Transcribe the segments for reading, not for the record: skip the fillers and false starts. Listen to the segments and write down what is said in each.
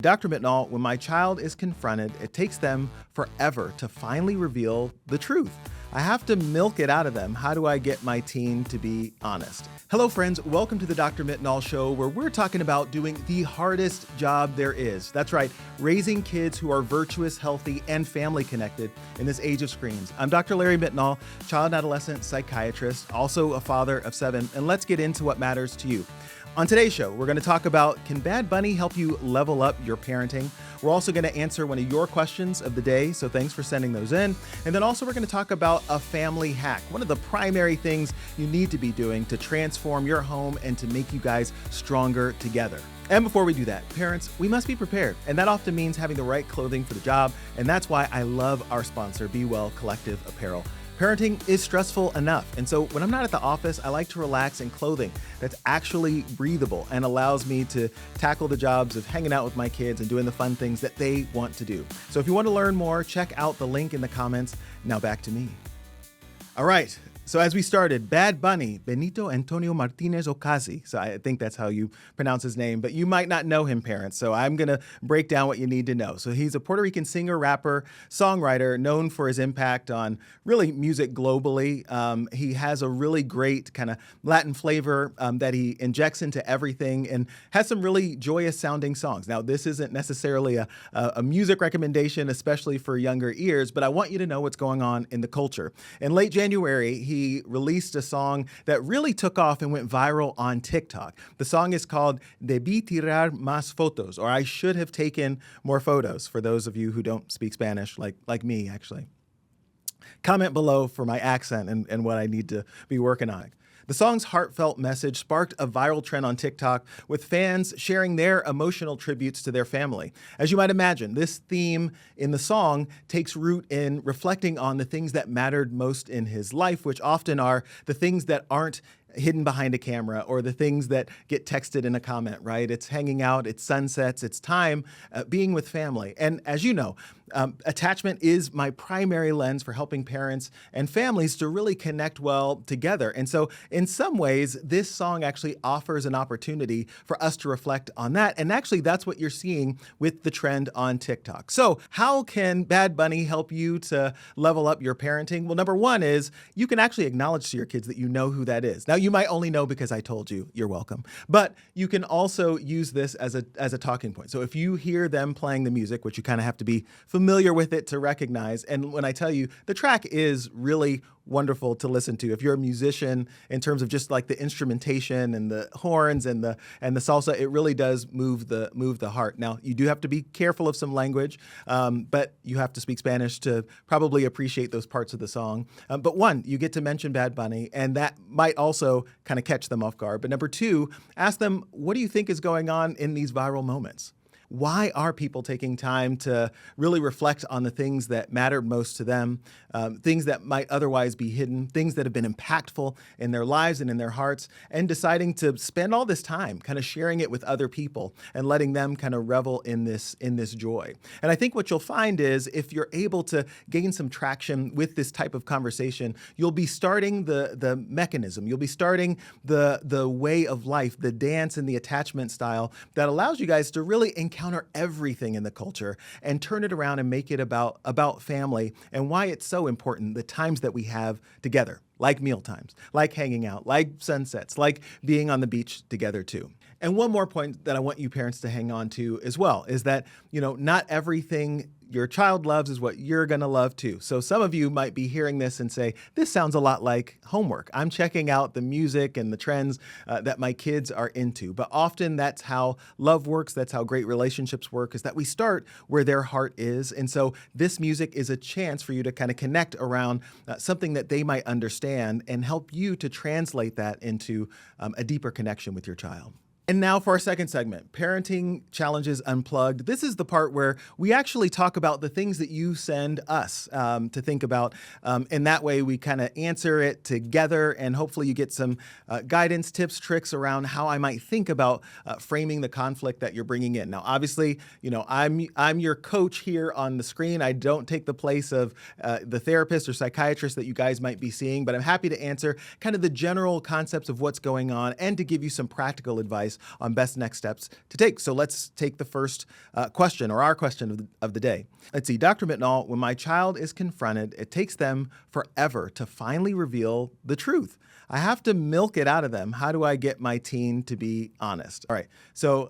Dr. Mitnaul, when my child is confronted, it takes them forever to finally reveal the truth. I have to milk it out of them. How do I get my teen to be honest? Hello, friends. Welcome to the Dr. Mitnaul Show, where we're talking about doing the hardest job there is. That's right, raising kids who are virtuous, healthy, and family connected in this age of screens. I'm Dr. Larry Mitnaul, child and adolescent psychiatrist, also a father of 7, and let's get into what matters to you. On today's show, we're going to talk about, can Bad Bunny help you level up your parenting? We're also going to answer one of your questions of the day, so thanks for sending those in. And then also we're going to talk about a family hack, one of the primary things you need to be doing to transform your home and to make you guys stronger together. And before we do that, parents, we must be prepared. And that often means having the right clothing for the job. And that's why I love our sponsor, Be Well Collective Apparel. Parenting is stressful enough, and so when I'm not at the office, I like to relax in clothing that's actually breathable and allows me to tackle the jobs of hanging out with my kids and doing the fun things that they want to do. So if you want to learn more, check out the link in the comments. Now back to me. All right. So as we started, Bad Bunny, Benito Antonio Martinez Ocasio. So I think that's how you pronounce his name, but you might not know him, parents. So I'm going to break down what you need to know. So he's a Puerto Rican singer, rapper, songwriter, known for his impact on really music globally. He has a really great kind of Latin flavor that he injects into everything and has some really joyous sounding songs. Now, this isn't necessarily a music recommendation, especially for younger ears, but I want you to know what's going on in the culture. In late January, he released a song that really took off and went viral on TikTok. The song is called Debí tirar más fotos, or I should have taken more photos, for those of you who don't speak Spanish, like me, actually. Comment below for my accent and what I need to be working on. The song's heartfelt message sparked a viral trend on TikTok, with fans sharing their emotional tributes to their family. As you might imagine, this theme in the song takes root in reflecting on the things that mattered most in his life, which often are the things that aren't hidden behind a camera or the things that get texted in a comment, right? It's hanging out, it's sunsets, it's time being with family. And as you know, attachment is my primary lens for helping parents and families to really connect well together. And so in some ways, this song actually offers an opportunity for us to reflect on that. And actually, that's what you're seeing with the trend on TikTok. So how can Bad Bunny help you to level up your parenting? Well, number one is you can actually acknowledge to your kids that you know who that is. Now, you might only know because I told you. You're welcome. But you can also use this as a talking point. So if you hear them playing the music, which you kind of have to be familiar with it to recognize, and when I tell you, the track is really wonderful to listen to. If you're a musician, in terms of just like the instrumentation and the horns and the salsa, it really does move the heart. Now, you do have to be careful of some language, but you have to speak Spanish to probably appreciate those parts of the song. But one, you get to mention Bad Bunny, and that might also kind of catch them off guard. But number two, ask them, what do you think is going on in these viral moments? Why are people taking time to really reflect on the things that mattered most to them, things that might otherwise be hidden, things that have been impactful in their lives and in their hearts, and deciding to spend all this time kind of sharing it with other people and letting them kind of revel in this joy? And I think what you'll find is if you're able to gain some traction with this type of conversation, you'll be starting the mechanism, you'll be starting the way of life, the dance and the attachment style that allows you guys to really encounter everything in the culture and turn it around and make it about family and why it's so important, the times that we have together, like meal times, like hanging out, like sunsets, like being on the beach together too. And one more point that I want you parents to hang on to as well is that, not everything your child loves is what you're going to love too. So some of you might be hearing this and say, this sounds a lot like homework. I'm checking out the music and the trends that my kids are into. But often that's how love works. That's how great relationships work, is that we start where their heart is. And so this music is a chance for you to kind of connect around something that they might understand and help you to translate that into a deeper connection with your child. And now for our second segment, Parenting Challenges Unplugged. This is the part where we actually talk about the things that you send us to think about. And that way we kind of answer it together, and hopefully you get some guidance, tips, tricks around how I might think about framing the conflict that you're bringing in. Now, obviously, I'm your coach here on the screen. I don't take the place of the therapist or psychiatrist that you guys might be seeing, but I'm happy to answer kind of the general concepts of what's going on and to give you some practical advice on best next steps to take. So let's take the first question, or our question of the day. Let's see, Dr. Mitnaul, when my child is confronted, it takes them forever to finally reveal the truth. I have to milk it out of them. How do I get my teen to be honest? All right. So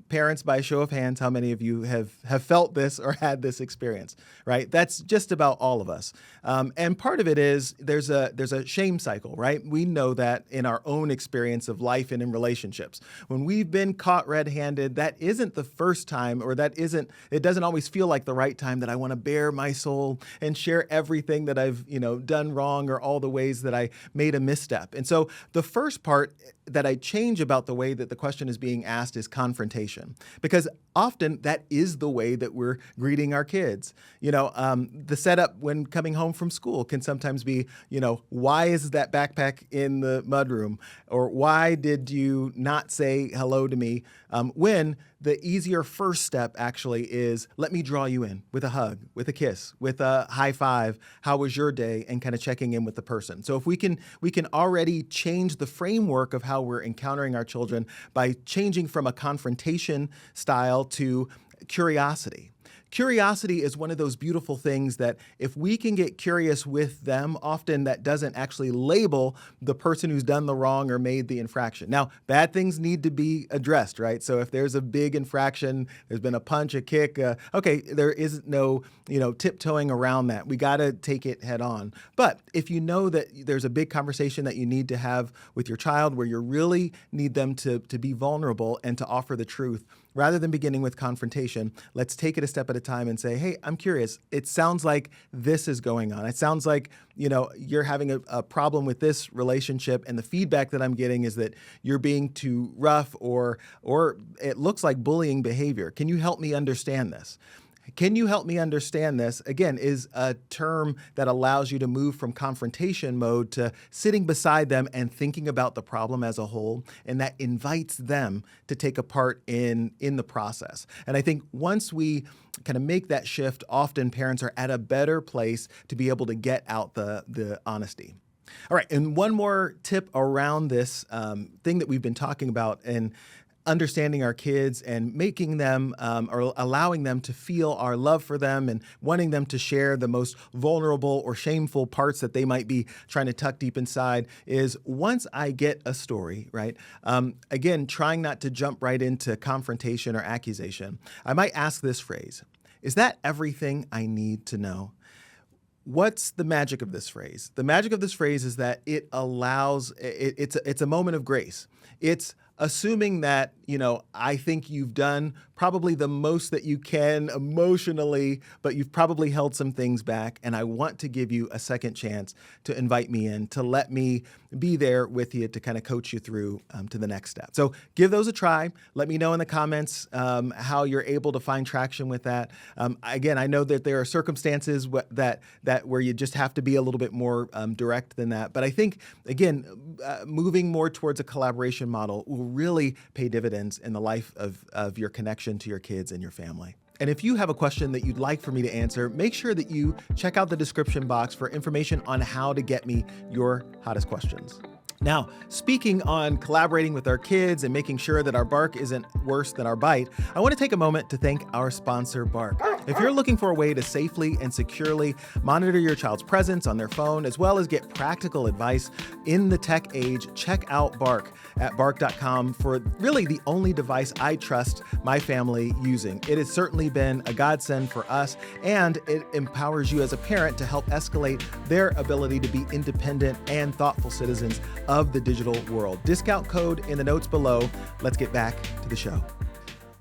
parents, by a show of hands, how many of you have felt this or had this experience, right? That's just about all of us. And part of it is there's a shame cycle, right? We know that in our own experience of life and in relationships. When we've been caught red-handed, that isn't the first time, or it doesn't always feel like the right time that I want to bare my soul and share everything that I've, done wrong, or all the ways that I made a misstep. And so the first part that I change about the way that the question is being asked is confrontation, because often that is the way that we're greeting our kids. The setup when coming home from school can sometimes be, why is that backpack in the mudroom? Or why did you not say hello to me? When the easier first step actually is, let me draw you in with a hug, with a kiss, with a high five. How was your day? And kind of checking in with the person. So if we can already change the framework of how we're encountering our children by changing from a confrontation style to curiosity. Curiosity is one of those beautiful things that if we can get curious with them, often that doesn't actually label the person who's done the wrong or made the infraction. Now, bad things need to be addressed, right? So if there's a big infraction, there's been a punch, a kick, okay, there is no, tiptoeing around that. We got to take it head on. But if you know that there's a big conversation that you need to have with your child where you really need them to be vulnerable and to offer the truth, rather than beginning with confrontation, let's take it a step at a time and say, hey, I'm curious. It sounds like this is going on. It sounds like, you're having a problem with this relationship, and the feedback that I'm getting is that you're being too rough, or it looks like bullying behavior. Can you help me understand this? Can you help me understand this? Again, is a term that allows you to move from confrontation mode to sitting beside them and thinking about the problem as a whole, and that invites them to take a part in the process. And I think once we kind of make that shift, often parents are at a better place to be able to get out the honesty. All right, and one more tip around this thing that we've been talking about, and understanding our kids and making them or allowing them to feel our love for them and wanting them to share the most vulnerable or shameful parts that they might be trying to tuck deep inside is, once I get a story, right? Again, trying not to jump right into confrontation or accusation. I might ask this phrase: is that everything I need to know? What's the magic of this phrase? The magic of this phrase is that it allows, it's a moment of grace. It's assuming that, I think you've done probably the most that you can emotionally, but you've probably held some things back. And I want to give you a second chance to invite me in, to let me be there with you to kind of coach you through to the next step. So give those a try. Let me know in the comments how you're able to find traction with that. Again, I know that there are circumstances that where you just have to be a little bit more direct than that. But I think, again, moving more towards a collaboration model will really pay dividends in the life of your connection to your kids and your family. And if you have a question that you'd like for me to answer, make sure that you check out the description box for information on how to get me your hottest questions. Now, speaking on collaborating with our kids and making sure that our bark isn't worse than our bite, I want to take a moment to thank our sponsor, Bark. If you're looking for a way to safely and securely monitor your child's presence on their phone, as well as get practical advice in the tech age, check out Bark at bark.com for really the only device I trust my family using. It has certainly been a godsend for us, and it empowers you as a parent to help escalate their ability to be independent and thoughtful citizens of the digital world. Discount code in the notes below. Let's get back to the show.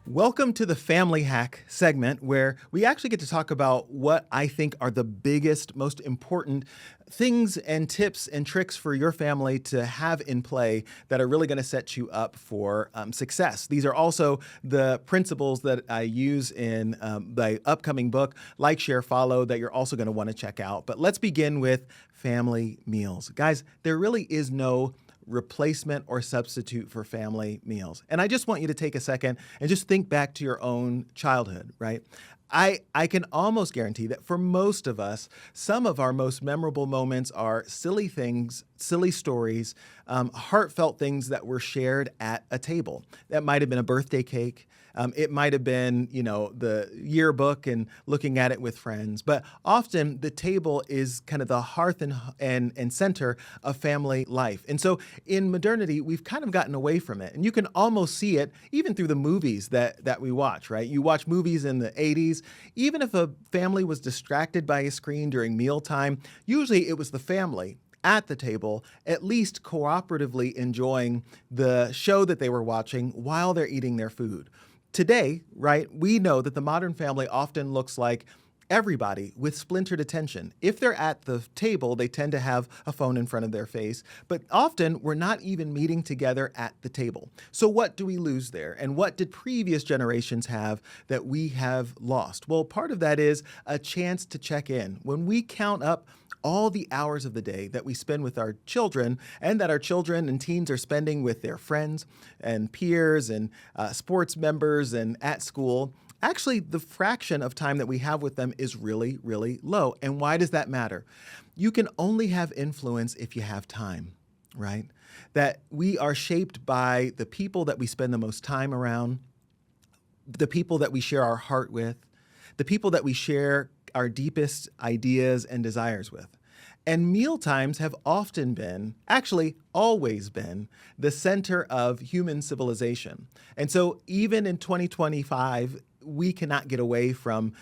Welcome to the Family Hack segment, where we actually get to talk about what I think are the biggest, most important things and tips and tricks for your family to have in play that are really going to set you up for success. These are also the principles that I use in the upcoming book, Like, Share, Follow, that you're also going to want to check out. But let's begin with family meals. Guys, there really is no replacement or substitute for family meals. And I just want you to take a second and just think back to your own childhood, right? I can almost guarantee that for most of us, some of our most memorable moments are silly things, silly stories, heartfelt things that were shared at a table. That might have been a birthday cake. It might have been, the yearbook and looking at it with friends. But often the table is kind of the hearth and center of family life. And so in modernity, we've kind of gotten away from it. And you can almost see it even through the movies that we watch, right? You watch movies in the 80s. Even if a family was distracted by a screen during mealtime, usually it was the family at the table, at least cooperatively enjoying the show that they were watching while they're eating their food. Today, right, we know that the modern family often looks like everybody with splintered attention. If they're at the table, they tend to have a phone in front of their face, but often we're not even meeting together at the table. So what do we lose there? And what did previous generations have that we have lost? Well, part of that is a chance to check in. When we count up all the hours of the day that we spend with our children and that our children and teens are spending with their friends and peers and sports members and at school, actually the fraction of time that we have with them is really, really low. And why does that matter? You can only have influence if you have time, right? That we are shaped by the people that we spend the most time around, the people that we share our heart with, the people that we share our deepest ideas and desires with. And meal times have often been, actually always been, the center of human civilization. And so even in 2025, we cannot get away from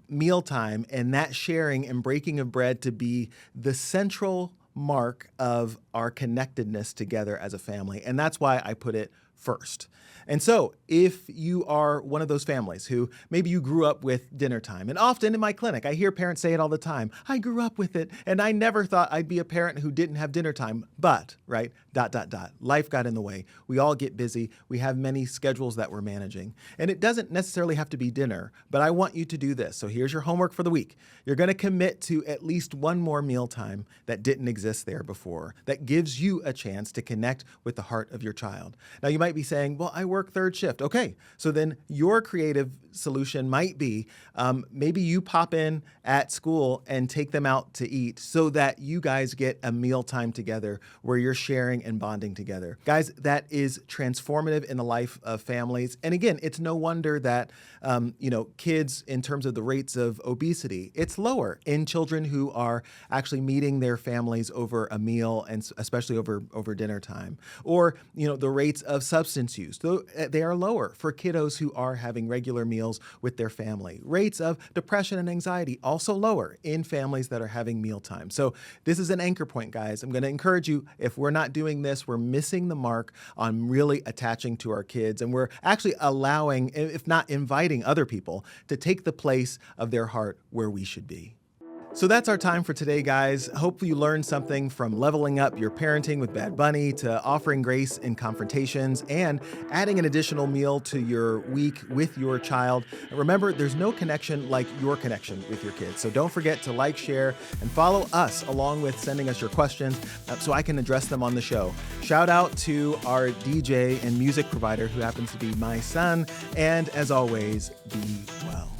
mealtime and that sharing and breaking of bread to be the central mark of our connectedness together as a family. And that's why I put it first. And so if you are one of those families who maybe you grew up with dinner time, and often in my clinic, I hear parents say it all the time, I grew up with it, and I never thought I'd be a parent who didn't have dinner time, but, right, ... Life got in the way. We all get busy. We have many schedules that we're managing. And it doesn't necessarily have to be dinner, but I want you to do this. So here's your homework for the week. You're going to commit to at least one more mealtime that didn't exist there before, that gives you a chance to connect with the heart of your child. Now, you might be saying, well, I work third shift. Okay, so then your creative solution might be maybe you pop in at school and take them out to eat so that you guys get a mealtime together where you're sharing and bonding together. Guys, that is transformative in the life of families. And again, it's no wonder that, kids, in terms of the rates of obesity, it's lower in children who are actually meeting their families over a meal and especially over dinner time. Or, the rates of substance use, they are lower for kiddos who are having regular meals with their family. Rates of depression and anxiety also lower in families that are having mealtime. So this is an anchor point, guys. I'm going to encourage you, if we're not doing this, we're missing the mark on really attaching to our kids. And we're actually allowing, if not inviting other people to take the place of their heart where we should be. So that's our time for today, guys. Hopefully you learned something from leveling up your parenting with Bad Bunny to offering grace in confrontations and adding an additional meal to your week with your child. And remember, there's no connection like your connection with your kids. So don't forget to like, share, and follow us along with sending us your questions so I can address them on the show. Shout out to our DJ and music provider who happens to be my son. And as always, be well.